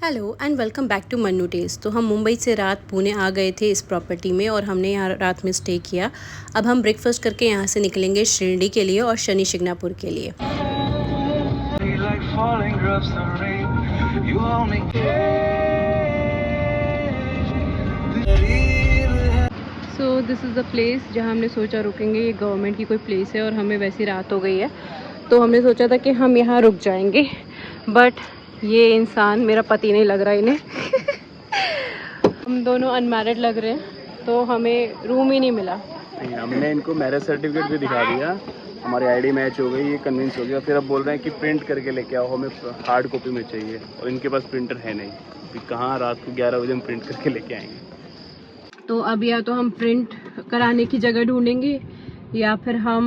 Hello and welcome back to Mannu test. तो हम मुंबई से रात पुणे आ गए थे इस प्रॉपर्टी में और हमने यहाँ रात में स्टे किया। अब हम ब्रेकफास्ट करके यहाँ से निकलेंगे शिरडी के लिए और शनि शिंगणापुर के लिए। सो दिस इज़ द प्लेस जहाँ हमने सोचा रुकेंगे। ये गवर्नमेंट की कोई प्लेस है और हमें वैसी रात हो गई है तो हमने सोचा था कि हम यहाँ रुक जाएंगे, बट ये इंसान मेरा पति नहीं लग रहा इन्हें हम दोनों अनमैरिड लग रहे हैं तो हमें रूम ही नहीं मिला। हमने इनको मैरिज सर्टिफिकेट भी दिखा दिया, हमारी आईडी मैच हो गई, ये कन्विंस हो गया। फिर अब बोल रहे हैं कि प्रिंट करके लेके आओ, हमें हार्ड कॉपी में चाहिए और इनके पास प्रिंटर है नहीं। फिर कहाँ रात को 11 बजे हम प्रिंट करके लेके आएंगे। तो अब या तो हम प्रिंट कराने की जगह ढूंढेंगे या फिर हम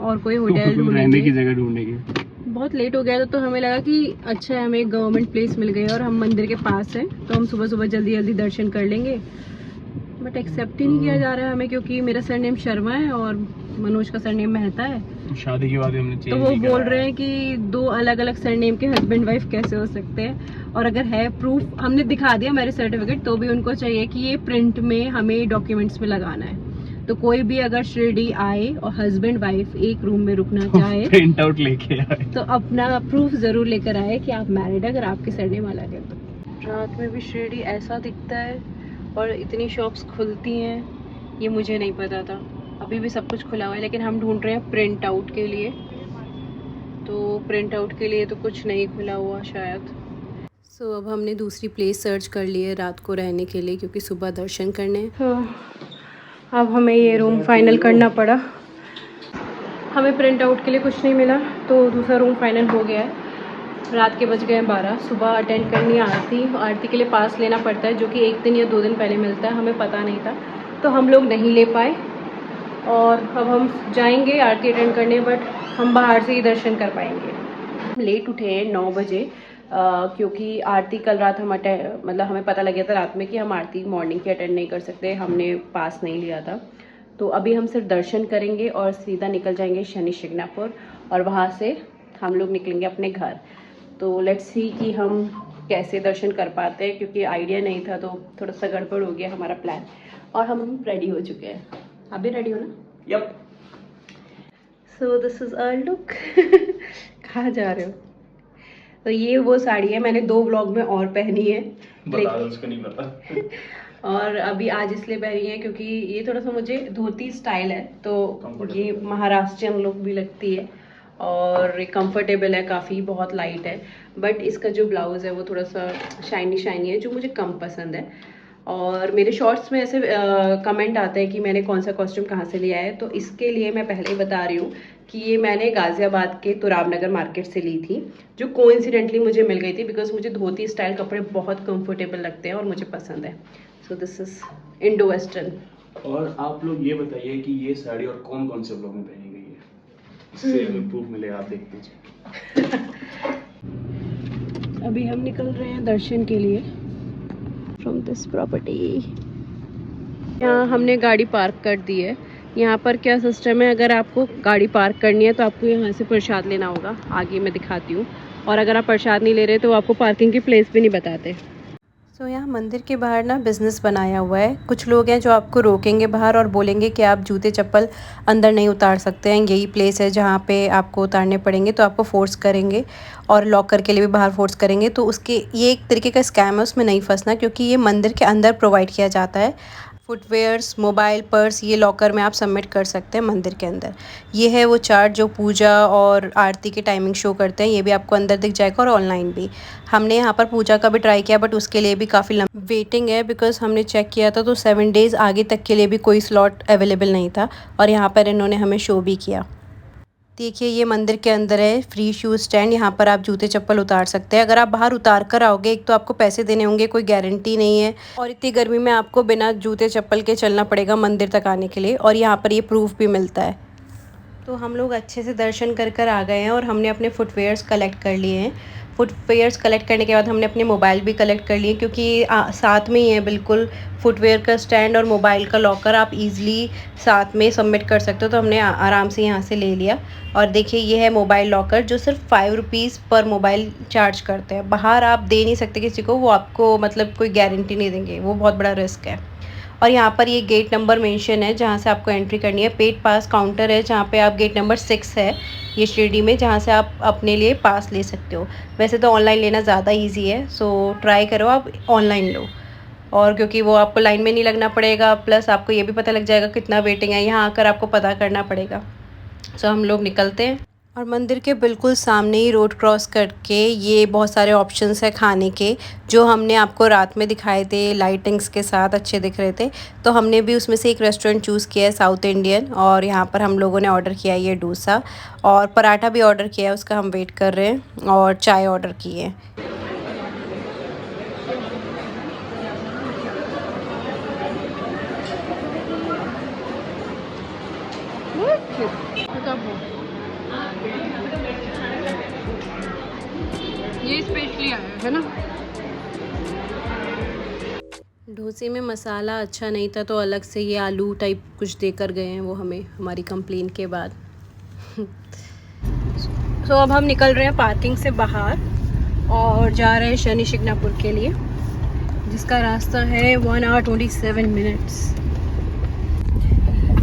और कोई होटल ढूंढेंगे, रहने की जगह ढूंढेंगे। बहुत लेट हो गया था तो हमें लगा कि अच्छा है हमें गवर्नमेंट प्लेस मिल गई और हम मंदिर के पास हैं तो हम सुबह सुबह जल्दी जल्दी दर्शन कर लेंगे। बट एक्सेप्ट ही नहीं किया जा रहा है हमें, क्योंकि मेरा सरनेम शर्मा है और मनोज का सरनेम मेहता है। शादी के बाद हमने चेंज तो वो बोल रहे हैं कि दो अलग अलग सरनेम के हस्बैंड वाइफ कैसे हो सकते हैं, और अगर है प्रूफ हमने दिखा दिया मैरिज सर्टिफिकेट तो भी उनको चाहिए कि ये प्रिंट में हमें डॉक्यूमेंट्स में लगाना है। तो कोई भी अगर शिरडी आए और हस्बैंड वाइफ एक रूम में रुकना चाहे प्रिंट आउट लेके आए तो अपना प्रूफ जरूर लेकर आए कि आप मैरिड है, अगर आपके सरनेम अलग है तो। रात में भी शिरडी ऐसा दिखता है और इतनी शॉप्स खुलती हैं ये मुझे नहीं पता था। अभी भी सब कुछ खुला हुआ है लेकिन हम ढूंढ रहे हैं प्रिंट आउट के लिए, तो प्रिंट आउट के लिए तो कुछ नहीं खुला हुआ शायद। सो अब हमने दूसरी प्लेस सर्च कर ली है रात को रहने के लिए, क्योंकि सुबह दर्शन करने। तो अब हमें ये रूम फाइनल करना पड़ा। हमें प्रिंट आउट के लिए कुछ नहीं मिला तो दूसरा रूम फाइनल हो गया है। रात के बज गए हैं 12। सुबह अटेंड करनी है आरती। आरती के लिए पास लेना पड़ता है जो कि 1 दिन या 2 दिन पहले मिलता है, हमें पता नहीं था तो हम लोग नहीं ले पाए। और अब हम जाएंगे आरती अटेंड करने, बट हम बाहर से ही दर्शन कर पाएंगे। हम लेट उठे हैं 9 बजे क्योंकि आरती कल रात हम मतलब हमें पता लग गया था रात में कि हम आरती मॉर्निंग की अटेंड नहीं कर सकते, हमने पास नहीं लिया था। तो अभी हम सिर्फ दर्शन करेंगे और सीधा निकल जाएंगे शनि शिंगणापुर और वहाँ से हम लोग निकलेंगे अपने घर। तो लेट्स सी कि हम कैसे दर्शन कर पाते हैं, क्योंकि आइडिया नहीं था तो थोड़ा सा गड़बड़ हो गया हमारा प्लान। और हम रेडी हो चुके हैं। आप भी रेडी हो ना? Yup. So this is our look कहाँ जा रहे हो? तो ये वो साड़ी है, मैंने 2 व्लॉग में और पहनी है, बता दो, उसको नहीं पता और अभी आज इसलिए पहनी है क्योंकि ये थोड़ा सा मुझे धोती स्टाइल है तो ये महाराष्ट्रियन लुक भी लगती है और कंफर्टेबल है काफ़ी, बहुत लाइट है। बट इसका जो ब्लाउज़ है वो थोड़ा सा शाइनी शाइनी है जो मुझे कम पसंद है। और मेरे शॉर्ट्स में ऐसे कमेंट आते हैं कि मैंने कौन सा कॉस्ट्यूम कहाँ से लिया है, तो इसके लिए मैं पहले ही बता रही हूँ कि ये मैंने गाज़ियाबाद के तुराब नगर मार्केट से ली थी, जो कोइंसिडेंटली मुझे मिल गई थी बिकॉज मुझे धोती स्टाइल कपड़े बहुत कंफर्टेबल लगते हैं और मुझे पसंद है। सो दिस इज़ इंडो वेस्टर्न। और आप लोग ये बताइए कि ये साड़ी और कौन कौन से ब्लॉग में पहनी गई है, इससे हमें प्रूफ मिलेगा, आप देख लीजिए। अभी हम निकल रहे हैं दर्शन के लिए फ्रॉम दिस प्रॉपर्टी। यहाँ हमने गाड़ी पार्क कर दी है। यहाँ पर क्या सिस्टम है, अगर आपको गाड़ी पार्क करनी है तो आपको यहाँ से प्रसाद लेना होगा, आगे मैं दिखाती हूँ। और अगर आप प्रसाद नहीं ले रहे तो आपको पार्किंग की प्लेस भी नहीं बताते। तो यहाँ मंदिर के बाहर ना बिज़नेस बनाया हुआ है। कुछ लोग हैं जो आपको रोकेंगे बाहर और बोलेंगे कि आप जूते चप्पल अंदर नहीं उतार सकते हैं, यही प्लेस है जहाँ पे आपको उतारने पड़ेंगे, तो आपको फोर्स करेंगे और लॉकर के लिए भी बाहर फोर्स करेंगे। तो उसके ये एक तरीके का स्कैम है, उसमें नहीं फंसना, क्योंकि ये मंदिर के अंदर प्रोवाइड किया जाता है। फुटवेयर्स, मोबाइल, पर्स ये लॉकर में आप सबमिट कर सकते हैं मंदिर के अंदर। ये है वो चार्ट जो पूजा और आरती के टाइमिंग शो करते हैं, ये भी आपको अंदर दिख जाएगा और ऑनलाइन भी। हमने यहाँ पर पूजा का भी ट्राई किया बट उसके लिए भी काफ़ी लंबी वेटिंग है, बिकॉज हमने चेक किया था तो 7 डेज़ आगे तक के लिए भी कोई स्लॉट अवेलेबल नहीं था। और यहाँ पर इन्होंने हमें शो भी किया। देखिए ये मंदिर के अंदर है फ्री शूज़ स्टैंड, यहाँ पर आप जूते चप्पल उतार सकते हैं। अगर आप बाहर उतार कर आओगे, एक तो आपको पैसे देने होंगे, कोई गारंटी नहीं है, और इतनी गर्मी में आपको बिना जूते चप्पल के चलना पड़ेगा मंदिर तक आने के लिए, और यहाँ पर ये प्रूफ भी मिलता है। तो हम लोग अच्छे से दर्शन कर आ गए हैं और हमने अपने फुटवेयर्स कलेक्ट कर लिए हैं। फुटवेयर्स कलेक्ट करने के बाद हमने अपने मोबाइल भी कलेक्ट कर लिए, क्योंकि साथ में ही है बिल्कुल फुटवेयर का स्टैंड और मोबाइल का लॉकर, आप इजीली साथ में सबमिट कर सकते हो। तो हमने आराम से यहाँ से ले लिया। और देखिए ये है मोबाइल लॉकर, जो सिर्फ 5 रुपीज़ पर मोबाइल चार्ज करते हैं। बाहर आप दे नहीं सकते किसी को, वो आपको मतलब कोई गारंटी नहीं देंगे, वो बहुत बड़ा रिस्क है। और यहाँ पर ये गेट नंबर मेंशन है जहाँ से आपको एंट्री करनी है। पेड पास काउंटर है जहाँ पे आप गेट नंबर 6 है ये शिरडी में, जहाँ से आप अपने लिए पास ले सकते हो। वैसे तो ऑनलाइन लेना ज़्यादा इजी है, सो ट्राई करो आप ऑनलाइन लो। और क्योंकि वो आपको लाइन में नहीं लगना पड़ेगा, प्लस आपको ये भी पता लग जाएगा कितना वेटिंग है, यहाँ आकर आपको पता करना पड़ेगा। सो हम लोग निकलते हैं। और मंदिर के बिल्कुल सामने ही रोड क्रॉस करके ये बहुत सारे ऑप्शंस है खाने के, जो हमने आपको रात में दिखाए थे, लाइटिंग्स के साथ अच्छे दिख रहे थे। तो हमने भी उसमें से एक रेस्टोरेंट चूज़ किया है, साउथ इंडियन। और यहाँ पर हम लोगों ने ऑर्डर किया है ये डोसा, और पराठा भी ऑर्डर किया है, उसका हम वेट कर रहे हैं। और चाय ऑर्डर की है। ये स्पेशली आया है ना। डोसे में मसाला अच्छा नहीं था, तो अलग से ये आलू टाइप कुछ देकर गए हैं वो हमें, हमारी कंप्लेन के बाद। तो अब हम निकल रहे हैं पार्किंग से बाहर और जा रहे हैं शनि शिंगणापुर के लिए, जिसका रास्ता है 1 hour 27 minutes।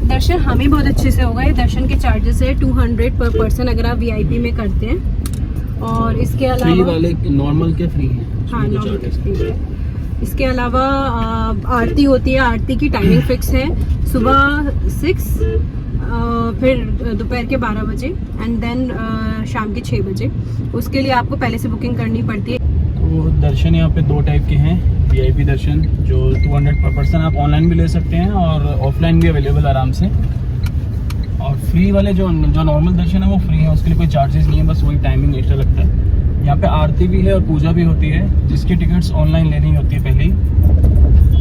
दर्शन हमें बहुत अच्छे से होगा। ये दर्शन के चार्जेस है 200 पर पर्सन अगर आप VIP में करते हैं। और इसके अलावा फ्री वाले नॉर्मल के फ्री हैं। हाँ, नॉर्मल के फ्री है। इसके अलावा आरती होती है, आरती की टाइमिंग फिक्स है, सुबह 6, फिर दोपहर के 12 बजे एंड देन शाम के 6 बजे। उसके लिए आपको पहले से बुकिंग करनी पड़ती है। तो दर्शन यहाँ पे 2 टाइप के हैं। VIP दर्शन जो 200 पर पर्सन, आप ऑनलाइन भी ले सकते हैं और ऑफलाइन भी अवेलेबल आराम से। और फ्री वाले जो नॉर्मल दर्शन है वो फ्री है, उसके लिए कोई चार्जेस नहीं है, बस वही टाइमिंग एक्स्ट्रा लगता है। यहाँ पे आरती भी है और पूजा भी होती है, जिसकी टिकट्स ऑनलाइन लेनी होती है पहले ही।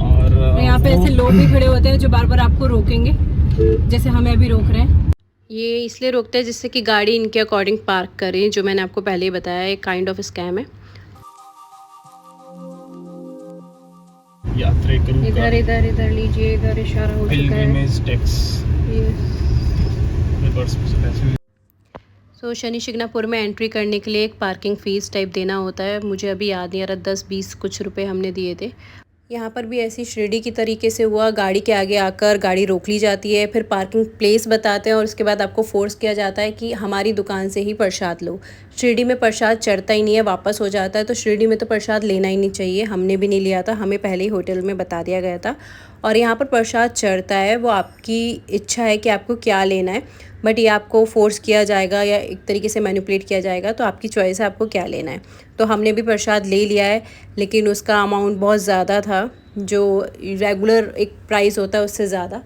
और यहाँ पे ऐसे लोग भी खड़े होते हैं जो बार बार आपको रोकेंगे, जैसे हमें अभी रोक रहे हैं। ये इसलिए रोकते हैं जिससे कि गाड़ी इनके अकॉर्डिंग पार्क करें, जो मैंने आपको पहले ही बताया, एक काइंड ऑफ स्कैम है। यात्रा इधर इधर इधर लीजिए, इधर इशारा हो चुका है। सो शनि शिंगणापुर में एंट्री करने के लिए एक पार्किंग फ़ीस टाइप देना होता है। मुझे अभी याद नहीं आ रहा, 10-20 कुछ रुपए हमने दिए थे। यहाँ पर भी ऐसी शिरडी की तरीके से हुआ, गाड़ी के आगे आकर गाड़ी रोक ली जाती है, फिर पार्किंग प्लेस बताते हैं और उसके बाद आपको फोर्स किया जाता है कि हमारी दुकान से ही प्रसाद लो। शिरडी में प्रसाद चढ़ता ही नहीं है, वापस हो जाता है। तो शिरडी में तो प्रसाद लेना ही नहीं चाहिए, हमने भी नहीं लिया था, हमें पहले ही होटल में बता दिया गया था। और यहाँ पर प्रसाद चढ़ता है, वो आपकी इच्छा है कि आपको क्या लेना है, बट ये आपको फोर्स किया जाएगा या एक तरीके से मैनिपुलेट किया जाएगा, तो आपकी चॉइस है आपको क्या लेना है। तो हमने भी प्रसाद ले लिया है, लेकिन उसका अमाउंट बहुत ज़्यादा था, जो रेगुलर एक प्राइस होता है उससे ज़्यादा।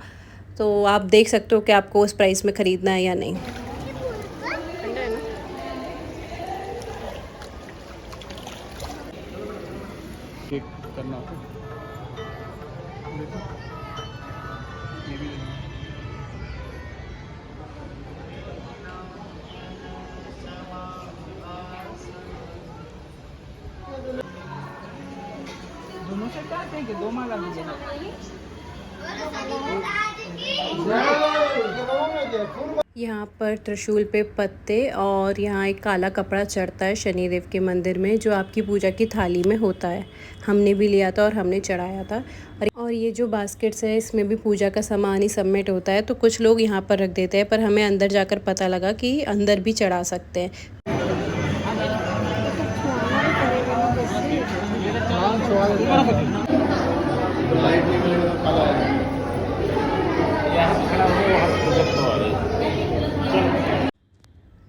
तो आप देख सकते हो कि आपको उस प्राइस में ख़रीदना है या नहीं। करना होता है। दोनों से काट देंगे, 2 माला दीजिएगा। यहाँ पर त्रिशूल पे पत्ते और यहाँ एक काला कपड़ा चढ़ता है शनिदेव के मंदिर में, जो आपकी पूजा की थाली में होता है। हमने भी लिया था और हमने चढ़ाया था। और ये जो बास्केट्स है, इसमें भी पूजा का सामान ही सबमिट होता है। तो कुछ लोग यहाँ पर रख देते हैं, पर हमें अंदर जाकर पता लगा कि अंदर भी चढ़ा सकते हैं।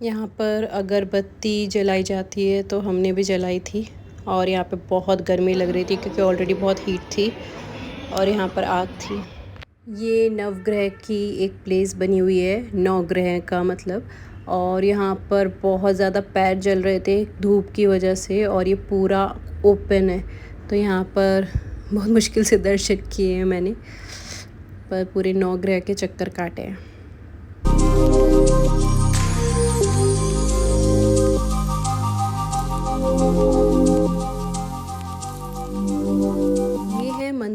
यहाँ पर अगरबत्ती जलाई जाती है, तो हमने भी जलाई थी। और यहाँ पे बहुत गर्मी लग रही थी क्योंकि ऑलरेडी बहुत हीट थी और यहाँ पर आग थी। ये नवग्रह की एक प्लेस बनी हुई है, 9 ग्रह का मतलब। और यहाँ पर बहुत ज़्यादा पैर जल रहे थे धूप की वजह से, और ये पूरा ओपन है, तो यहाँ पर बहुत मुश्किल से दर्शन किए हैं मैंने, पर पूरे 9 ग्रह के चक्कर काटे हैं।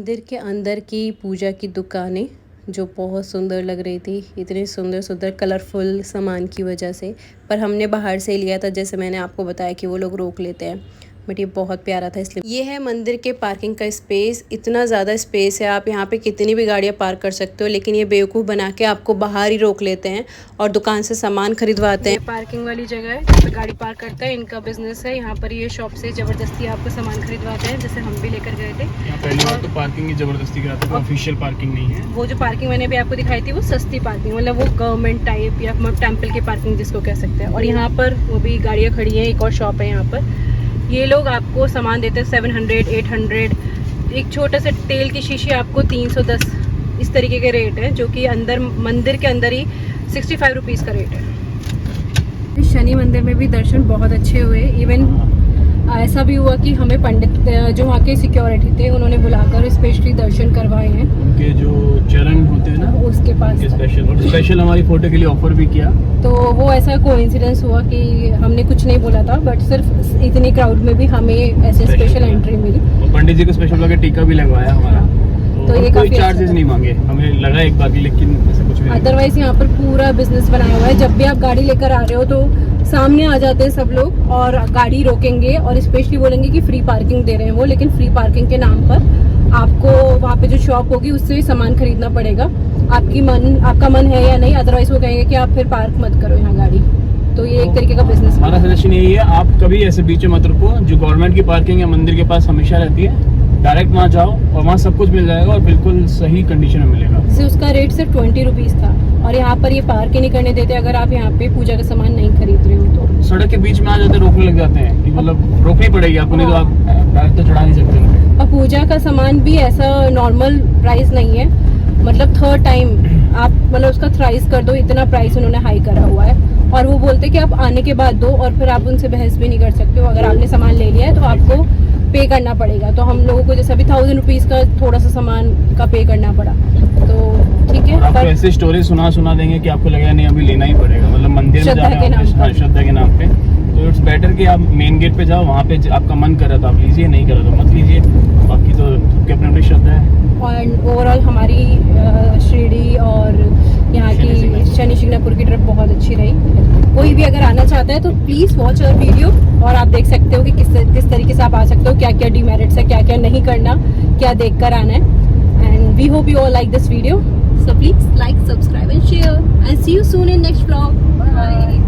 मंदिर के अंदर की पूजा की दुकानें जो बहुत सुंदर लग रही थी, इतने सुंदर सुंदर कलरफुल सामान की वजह से। पर हमने बाहर से लिया था, जैसे मैंने आपको बताया कि वो लोग रोक लेते हैं, बट ये बहुत प्यारा था इसलिए। ये है मंदिर के पार्किंग का स्पेस। इतना ज़्यादा स्पेस है, आप यहाँ पे कितनी भी गाड़ियाँ पार्क कर सकते हो, लेकिन ये बेवकूफ़ बना के आपको बाहर ही रोक लेते हैं और दुकान से सामान खरीदवाते हैं। पार्किंग वाली जगह है जहाँ पे गाड़ी पार्क करता है, इनका बिजनेस है। यहाँ पर ये शॉप से ज़बरदस्ती आपको सामान खरीदवाते हैं, जैसे हम भी लेकर गए थे। पहली बार तो पार्किंग ही ज़बरदस्ती कराते हैं, ऑफिशियल पार्किंग नहीं है। वो जो पार्किंग मैंने भी आपको दिखाई थी वो सस्ती पार्किंग, मतलब वो गवर्नमेंट टाइप या टेम्पल की पार्किंग जिसको कह सकते हैं। और यहाँ पर वो भी गाड़ियाँ खड़ी हैं। एक और शॉप है यहाँ पर, ये लोग आपको सामान देते हैं 700 800। एक छोटा सा तेल की शीशी आपको 310, इस तरीके के रेट है, जो कि अंदर मंदिर के अंदर ही 65 रुपीज़ का रेट है। शनि मंदिर में भी दर्शन बहुत अच्छे हुए। इवन ऐसा भी हुआ कि हमें पंडित जो वहाँ के सिक्योरिटी थे उन्होंने बुलाकर स्पेशली दर्शन करवाए हैं। उनके जो चरण होते हैं ना, उसके पास स्पेशल हमारी फोटो के लिए ऑफर भी किया। तो वो ऐसा कोइंसिडेंस हुआ कि हमने कुछ नहीं बोला था, बट सिर्फ इतनी क्राउड में भी हमें ऐसे स्पेशल एंट्री मिली। और पंडित जी को स्पेशल लगा टीका भी लगवाया हमारा। तो ये कोई चार्जेस नहीं मांगे, हमें लगा एक बार, लेकिन ऐसा कुछ भी नहीं। अदरवाइज यहाँ पर पूरा बिजनेस बनाया हुआ है। जब भी आप गाड़ी लेकर आ रहे हो तो सामने आ जाते हैं सब लोग और गाड़ी रोकेंगे और स्पेशली बोलेंगे कि फ्री पार्किंग दे रहे हैं वो, लेकिन फ्री पार्किंग के नाम पर आपको वहाँ पे जो शॉप होगी उससे भी सामान खरीदना पड़ेगा। आपका मन है या नहीं, अदरवाइज वो कहेंगे कि आप फिर पार्क मत करो यहाँ गाड़ी। तो ये एक तरीके का बिजनेस। हमारा सजेशन यही है, आप कभी ऐसे बीच में मत रुको। जो गवर्नमेंट की पार्किंग है मंदिर के पास हमेशा रहती है, डायरेक्ट वहाँ जाओ और वहाँ सब कुछ मिल जाएगा और बिल्कुल सही कंडीशन में मिलेगा। जैसे उसका रेट सिर्फ 20 रुपीज़ था और यहाँ पर ये पार्क ही नहीं करने देते अगर आप यहाँ पे पूजा का सामान नहीं खरीद रहे हो तो। सड़क के बीच में आ जाते, रोकने लग जाते हैं कि मतलब रोकनी पड़ेगी आपको, नहीं तो आप पैर तो चढ़ा नहीं सकते उनपे। और पूजा का सामान भी ऐसा नॉर्मल प्राइस नहीं है, मतलब थर्ड टाइम आप मतलब उसका थ्राइस कर दो, इतना प्राइस उन्होंने हाई करा हुआ है। और वो बोलते कि आप आने के बाद दो और फिर आप उनसे बहस भी नहीं कर सकते हो। अगर आपने सामान ले लिया है तो आपको पे करना पड़ेगा। तो हम लोगों को जैसे अभी 1000 रुपीज़ का थोड़ा सा सामान का पे करना पड़ा, तो ठीक है। आपको ऐसे स्टोरी सुना देंगे कि आपको लगेगा नहीं अभी लेना ही पड़ेगा, मतलब मंदिर में श्रद्धा के नाम पे। तो इट्स बेटर कि आप मेन गेट पे जाओ, वहाँ पे आपका मन कर रहा तो आप लीजिए, नहीं कर रहा तो मत लीजिए। बाकी तो सबकी अपनी अपनी श्रद्धा है। और ओवरऑल हमारी शिरडी और यहाँ की शनि शिंगणापुर की ट्रिप बहुत अच्छी रही। कोई भी अगर आना चाहता है तो प्लीज़ वॉच आवर वीडियो और आप देख सकते हो कि किस तरीके से आप आ सकते हो, क्या क्या डिमेरिट्स है, क्या क्या नहीं करना, क्या देख कर आना है। And we hope you all like this video, so please like, subscribe and share and see you soon in next vlog. Bye.